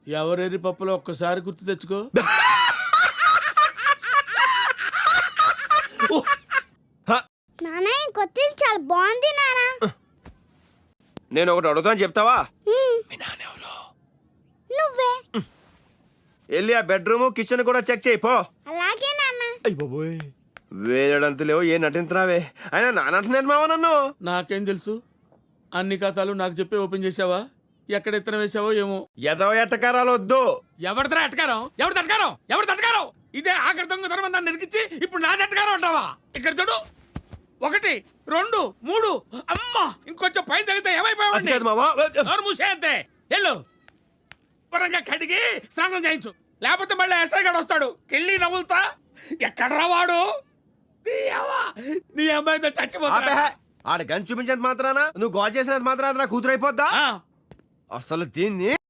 ఎవరెరి పప్పులో ఒక్కసారి గుర్తు తెచ్చుకో. నాన్న కొత్త చాలా బాగుంది నాన్న. నేను ఒకటి అడుగుతాను చెప్తావా? నువ్వే. వెళ్ళి ఆ బెడ్రూమ్ కిచెన్ కూడా చెక్ చేయి పో. అలాగే నాన్న. వేయడంత లేవు ఏ నటించరావే. అయినా నానంటున్నాడు మావ నన్ను. నాకేం తెలుసు? అన్ని ఖాతాలు నాకు చెప్పి ఓపెన్ చేసావా? ఎక్కడ ఎత్తన వేసావో ఏమో. ఎదవ ఎట్టకారాలు వద్దు. ఎవరిదరా ఎట్టకారం? ఎవరి తటకారం? ఇదే ఆఖరి దొంగతనం నన్ను నిరికించి ఇప్పుడు నా ఎట్టకారం అంటావా? ఇక్కడ చూడు, 1 2 3. అమ్మా, ఇంకొంచెం పైన తగ్గితే అది ఏమైపోయావండి? కాదు మావా. నోరు మూసే అంతే. వెళ్ళు, పరంగా కడిగి స్నానం చేయించు, లేకపోతే మళ్ళీ ఎస్ఐ గడు వస్తాడు. కెళ్ళి నవ్వులుతా. ఎక్కడరా వాడు? నీ అమ్మాయితో చచ్చిపోతా. ఆడ గన్ చూపించేది మాత్రానా, నువ్వు గోల్ చేసినంత మాత్రాన నా కూతురు అయిపోద్దా? అసలు దీన్ని